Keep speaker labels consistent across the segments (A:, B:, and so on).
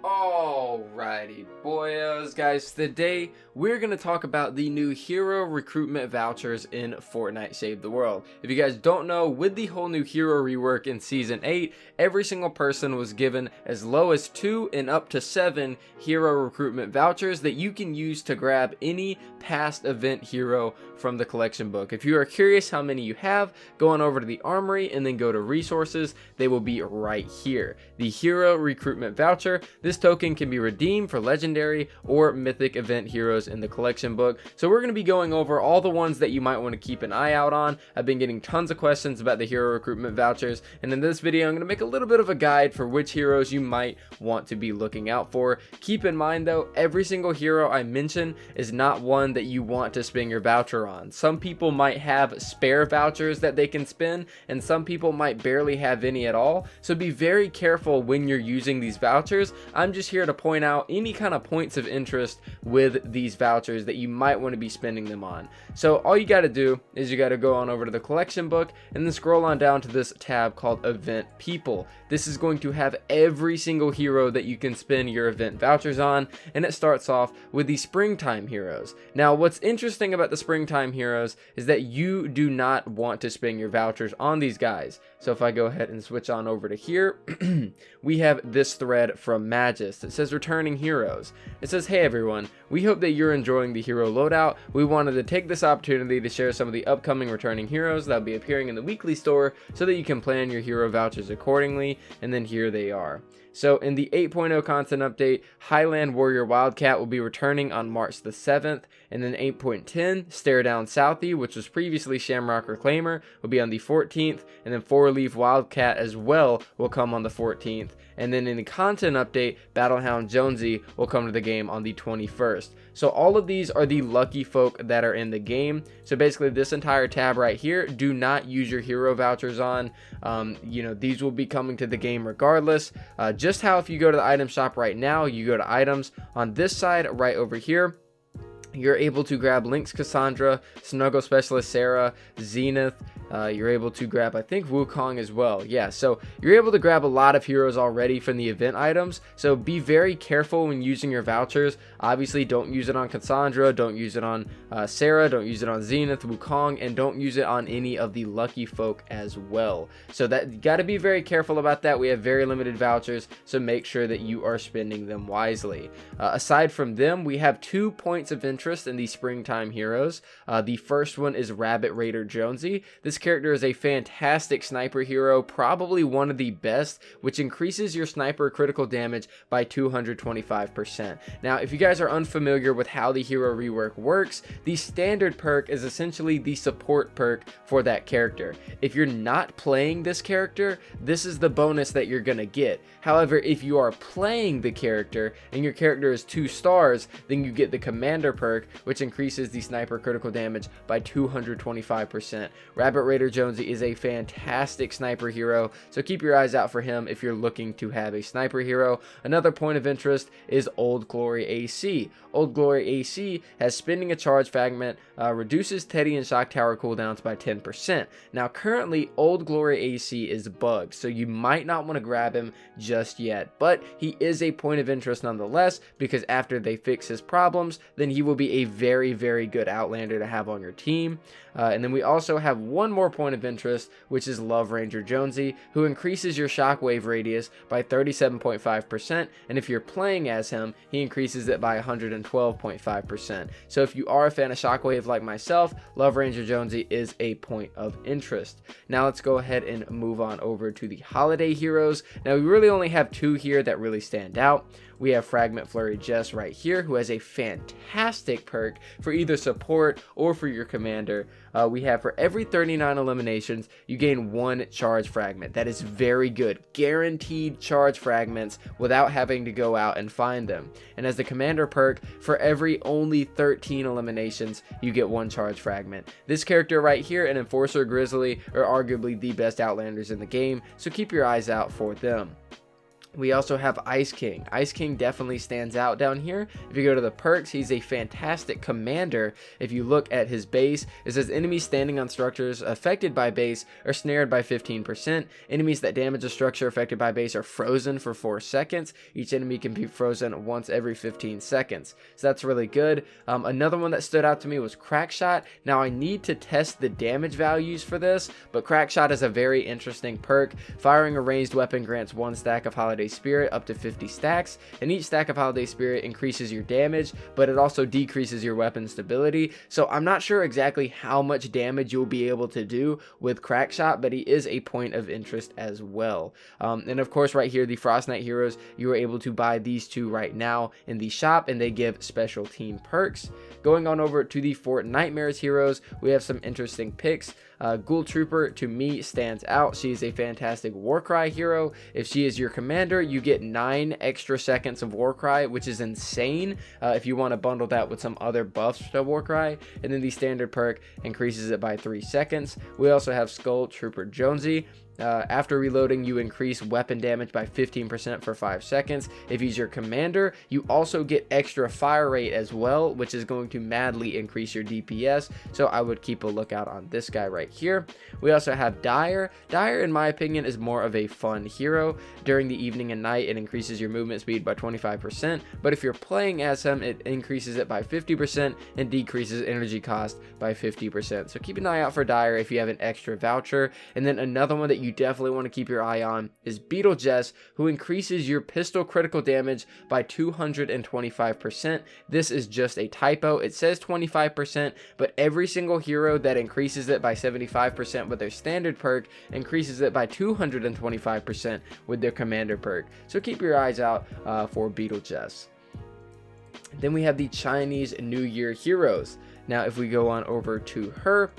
A: Alrighty, boyos, guys, today we're going to talk about the new hero recruitment vouchers in Fortnite Save the World. If you guys don't know, with the whole new hero rework in Season 8, every single person was given as low as 2 and up to 7 hero recruitment vouchers that you can use to grab any past event hero from the collection book. If you are curious how many you have, go on over to the armory and then go to resources. They will be right here. The hero recruitment voucher. This token can be redeemed for legendary or mythic event heroes in the collection book. So we're going to be going over all the ones that you might want to keep an eye out on. I've been getting tons of questions about the hero recruitment vouchers, and in this video I'm going to make a little bit of a guide for which heroes you might want to be looking out for. Keep in mind though, every single hero I mention is not one that you want to spend your voucher on. Some people might have spare vouchers that they can spend, and some people might barely have any at all. So be very careful when you're using these vouchers. I'm just here to point out any kind of points of interest with these vouchers that you might want to be spending them on. So all you got to do is you got to go on over to the collection book and then scroll on down to this tab called Event People. This is going to have every single hero that you can spend your event vouchers on, and it starts off with the springtime heroes. Now what's interesting about the springtime heroes is that you do not want to spend your vouchers on these guys. So if I go ahead and switch on over to here, we have this thread from Magist. It says returning heroes. It says, hey everyone, we hope that you're enjoying the hero loadout. We wanted to take this opportunity to share some of the upcoming returning heroes that will be appearing in the weekly store so that you can plan your hero vouchers accordingly. And then here they are. So in the 8.0 content update, Highland Warrior Wildcat will be returning on March the 7th, and then 8.10, Stare Down Southie, which was previously Shamrock Reclaimer, will be on the 14th, and then 4-Leaf Wildcat as well will come on the 14th. And then in the content update, Battlehound Jonesy will come to the game on the 21st. So all of these are the lucky folk that are in the game. So basically this entire tab right here, do not use your hero vouchers on. These will be coming to the game regardless. Just how if you go to the item shop right now, you go to items on this side right over here, you're able to grab Lynx Cassandra, Snuggle Specialist Sarah, Zenith. You're able to grab, I think, Wukong as well. Yeah, so you're able to grab a lot of heroes already from the event items. So be very careful when using your vouchers. Obviously, don't use it on Cassandra, don't use it on Sarah, don't use it on Zenith, Wukong, and don't use it on any of the lucky folk as well. So that you got to be very careful about that. We have very limited vouchers, so make sure that you are spending them wisely. Aside from them, we have 2 points of interest in the springtime heroes. The first one is Rabbit Raider Jonesy. This character is a fantastic sniper hero, probably one of the best, which increases your sniper critical damage by 225%. Now, if you guys are unfamiliar with how the hero rework works, the standard perk is essentially the support perk for that character. If you're not playing this character, this is the bonus that you're gonna get. However, if you are playing the character and your character is 2 stars, then you get the commander perk, which increases the sniper critical damage by 225%. Rabbit Raider Jonesy is a fantastic sniper hero, so keep your eyes out for him if you're looking to have a sniper hero. Another point of interest is Old Glory AC. Old Glory AC has spending a charge fragment, reduces Teddy and Shock Tower cooldowns by 10%. Now currently Old Glory AC is bugged, so you might not want to grab him just yet, but he is a point of interest nonetheless, because after they fix his problems, then he will be a very, very good Outlander to have on your team. And then we also have one more point of interest, which is Love Ranger Jonesy, who increases your shockwave radius by 37.5%, and if you're playing as him, he increases it by 112.5%. So if you are a fan of shockwave like myself, Love Ranger Jonesy is a point of interest. Now let's go ahead and move on over to the holiday heroes. Now we really only have 2 here that really stand out. We have Fragment Flurry Jess right here, who has a fantastic perk for either support or for your commander. We have for every 39 eliminations, you gain 1 charge fragment. That is very good. Guaranteed charge fragments without having to go out and find them. And as the commander perk, for every only 13 eliminations, you get 1 charge fragment. This character right here and Enforcer Grizzly are arguably the best Outlanders in the game, so keep your eyes out for them. We also have Ice King. Ice King definitely stands out down here. If you go to the perks, he's a fantastic commander. If you look at his base, it says enemies standing on structures affected by base are snared by 15%. Enemies that damage a structure affected by base are frozen for 4 seconds. Each enemy can be frozen once every 15 seconds. So that's really good. Another one that stood out to me was Crackshot. Now I need to test the damage values for this, but Crackshot is a very interesting perk. Firing a ranged weapon grants 1 stack of Holiday Spirit up to 50 stacks, and each stack of Holiday Spirit increases your damage, but it also decreases your weapon stability. So I'm not sure exactly how much damage you'll be able to do with Crackshot, but he is a point of interest as well. And of course right here, the Frost Knight heroes, you are able to buy these two right now in the shop, and they give special team perks. Going on over to the Fortnite heroes, we have some interesting picks. Ghoul Trooper to me stands out. She is a fantastic Warcry hero. If she is your commander, you get 9 extra seconds of Warcry, which is insane if you want to bundle that with some other buffs to Warcry. And then the standard perk increases it by 3 seconds. We also have Skull Trooper Jonesy. After reloading, you increase weapon damage by 15% for 5 seconds. If he's your commander, you also get extra fire rate as well, which is going to madly increase your DPS. So I would keep a lookout on this guy right here. We also have Dire. Dire, in my opinion, is more of a fun hero. During the evening and night, it increases your movement speed by 25%. But if you're playing as him, it increases it by 50% and decreases energy cost by 50%. So keep an eye out for Dire if you have an extra voucher. And then another one that you definitely want to keep your eye on is Beetle Jess, who increases your pistol critical damage by 225%. This is just a typo. It says 25%, but every single hero that increases it by 75% with their standard perk increases it by 225% with their commander perk. So keep your eyes out for Beetle Jess. Then we have the Chinese New Year heroes. Now if we go on over to her,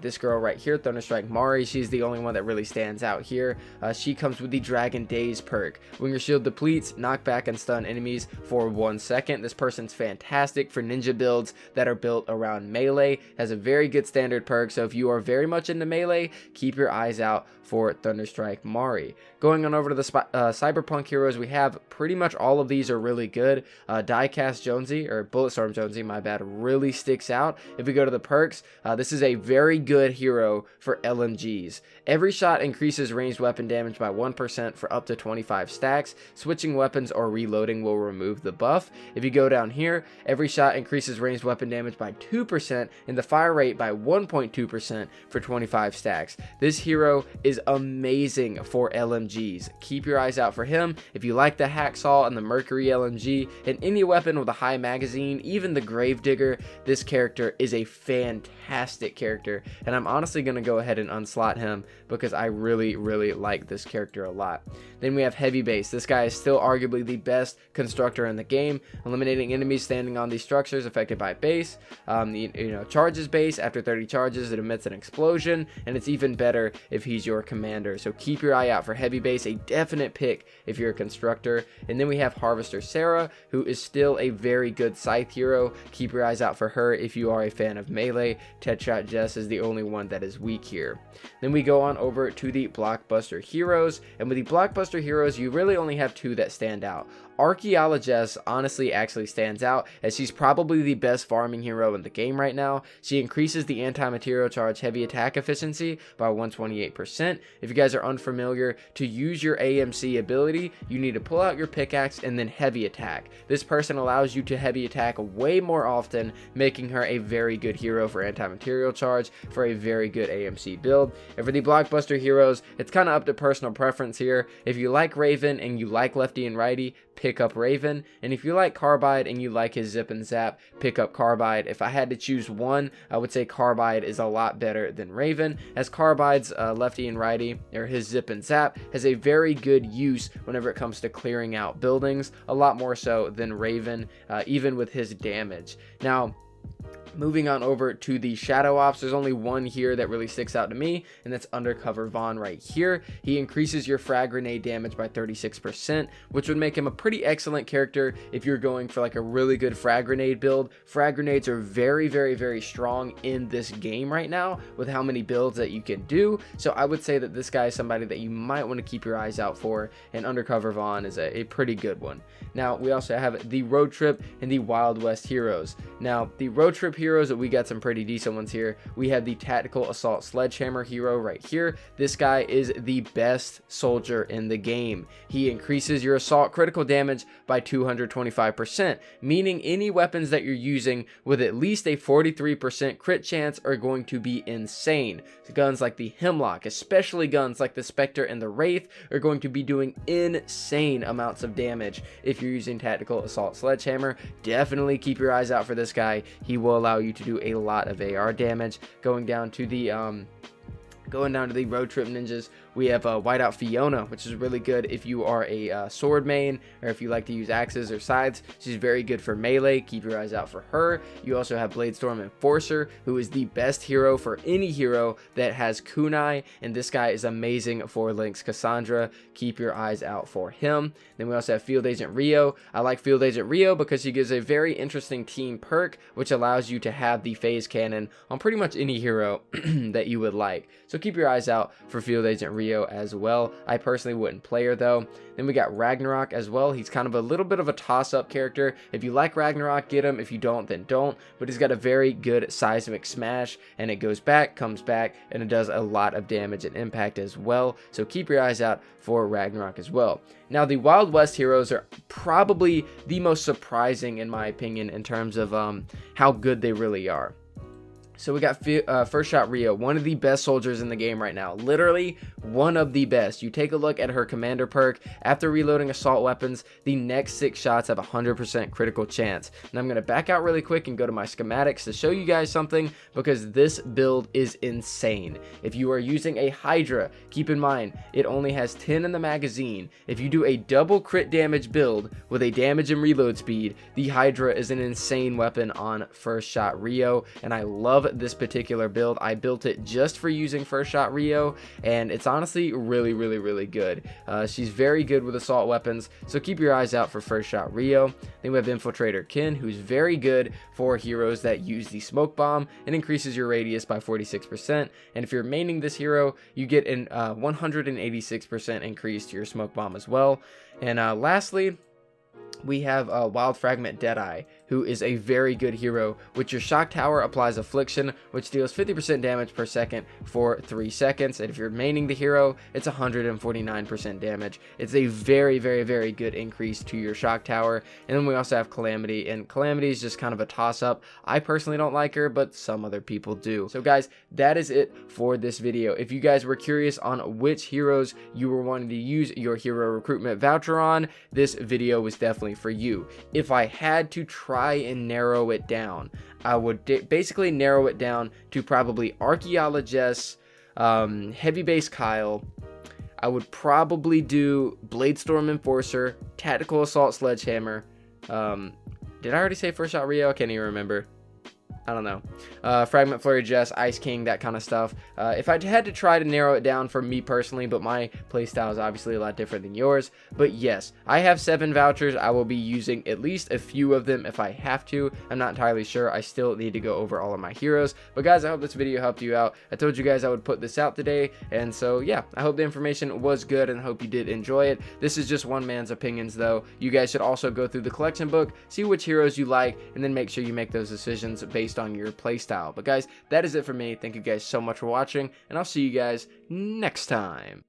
A: this girl right here, Thunderstrike Mari, she's the only one that really stands out here. She comes with the Dragon Days perk. When your shield depletes, knock back and stun enemies for 1 second. This person's fantastic for ninja builds that are built around melee. Has a very good standard perk, so if you are very much into melee, keep your eyes out for Thunderstrike Mari. Going on over to the Cyberpunk heroes, we have pretty much all of these are really good. Diecast Jonesy, or Bulletstorm Jonesy, my bad, really sticks out. If we go to the perks, this is a very good hero for LMGs. Every shot increases ranged weapon damage by 1% for up to 25 stacks. Switching weapons or reloading will remove the buff. If you go down here, every shot increases ranged weapon damage by 2% and the fire rate by 1.2% for 25 stacks. This hero is amazing for LMGs. Keep your eyes out for him. If you like the Hacksaw and the Mercury LMG and any weapon with a high magazine, even the Gravedigger, this character is a fantastic character, and I'm honestly going to go ahead and unslot him because I really like this character a lot. Then we have Heavy Base. This guy is still arguably the best constructor in the game, eliminating enemies standing on these structures affected by base. Charges base. After 30 charges, it emits an explosion, and it's even better if he's your commander. So keep your eye out for Heavy Base, a definite pick if you're a constructor. And then we have Harvester Sarah, who is still a very good scythe hero. Keep your eyes out for her if you are a fan of melee. Tetrap Jess is the only one that is weak here. Then we go on over to the Blockbuster Heroes, and with the Blockbuster Heroes, you really only have 2 that stand out. Archaeologist honestly actually stands out, as she's probably the best farming hero in the game right now. She increases the anti-material charge heavy attack efficiency by 128%. If you guys are unfamiliar, to use your AMC ability, you need to pull out your pickaxe and then heavy attack. This person allows you to heavy attack way more often, making her a very good hero for anti-material charge for a very good AMC build. And for the Blockbuster Heroes, it's kind of up to personal preference here. If you like Raven and you like lefty and righty, pick up Raven, and if you like Carbide and you like his zip and zap, pick up Carbide. If I had to choose one, I would say Carbide is a lot better than Raven, as Carbide's lefty and righty, or his zip and zap, has a very good use whenever it comes to clearing out buildings, a lot more so than Raven, even with his damage. Now, Moving on over to the shadow ops, there's only one here that really sticks out to me, and that's Undercover Vaughn right here. He increases your frag grenade damage by 36%, which would make him a pretty excellent character if you're going for like a really good frag grenade build. Frag grenades are very, very, very strong in this game right now with how many builds that you can do. So I would say that this guy is somebody that you might want to keep your eyes out for, and Undercover Vaughn is a pretty good one. Now, we also have the Road Trip and the Wild West Heroes. Now, the Road Trip Heroes, we got some pretty decent ones here. We have the Tactical Assault Sledgehammer hero right here. This guy is the best soldier in the game. He increases your assault critical damage by 225%, meaning any weapons that you're using with at least a 43% crit chance are going to be insane. So guns like the Hemlock, especially guns like the Spectre and the Wraith, are going to be doing insane amounts of damage. If you're using Tactical Assault Sledgehammer, definitely keep your eyes out for this guy. He will allow you to do a lot of AR damage. Going down to the Road Trip Ninjas, we have Whiteout Fiona, which is really good if you are a sword main, or if you like to use axes or scythes. She's very good for melee. Keep your eyes out for her. You also have Bladestorm Enforcer, who is the best hero for any hero that has kunai, and this guy is amazing for Link's Cassandra. Keep your eyes out for him. Then we also have Field Agent Rio. I like Field Agent Rio because he gives a very interesting team perk, which allows you to have the phase cannon on pretty much any hero that you would like. So keep your eyes out for Field Agent Rio as well. I personally wouldn't play her though. Then we got Ragnarok as well. He's kind of a little bit of a toss-up character. If you like Ragnarok, get him. If you don't, then don't. But he's got a very good seismic smash, and it goes back, comes back, and it does a lot of damage and impact as well. So keep your eyes out for Ragnarok as well. Now, the Wild West heroes are probably the most surprising in my opinion in terms of how good they really are. So we got First Shot Rio, one of the best soldiers in the game right now. Literally one of the best. You take a look at her commander perk. After reloading assault weapons, the next 6 shots have a 100% critical chance. And I'm going to back out really quick and go to my schematics to show you guys something, because this build is insane. If you are using a Hydra, keep in mind, it only has 10 in the magazine. If you do a double crit damage build with a damage and reload speed, the Hydra is an insane weapon on First Shot Rio, and I love this particular build. I built it just for using First Shot Rio, and it's honestly really, really, really good. She's very good with assault weapons, so keep your eyes out for First Shot Rio. Then we have Infiltrator Kin, who's very good for heroes that use the smoke bomb and increases your radius by 46%. And if you're maining this hero, you get an 186% increase to your smoke bomb as well. And lastly, we have Wild Fragment Deadeye, who is a very good hero. With your shock tower, applies affliction, which deals 50% damage per second for 3 seconds. And if you're maining the hero, it's 149% damage. It's a very, very, very good increase to your shock tower. And then we also have Calamity, and Calamity is just kind of a toss-up. I personally don't like her, but some other people do. So guys, that is it for this video. If you guys were curious on which heroes you were wanting to use your hero recruitment voucher on, this video was definitely for you. If I had to try and narrow it down, I would basically narrow it down to probably Archaeologist, Heavy Base Kyle. I would probably do Bladestorm Enforcer, Tactical Assault Sledgehammer. Did I already say First Shot Rio? I can't even remember. I don't know. Fragment, Flurry Jess, Ice King, that kind of stuff. If I had to try to narrow it down for me personally, but my playstyle is obviously a lot different than yours. But yes, I have 7 vouchers. I will be using at least a few of them if I have to. I'm not entirely sure. I still need to go over all of my heroes. But guys, I hope this video helped you out. I told you guys I would put this out today. And so yeah, I hope the information was good and I hope you did enjoy it. This is just one man's opinions though. You guys should also go through the collection book, see which heroes you like, and then make sure you make those decisions based on your playstyle. But guys, that is it for me. Thank you guys so much for watching, and I'll see you guys next time.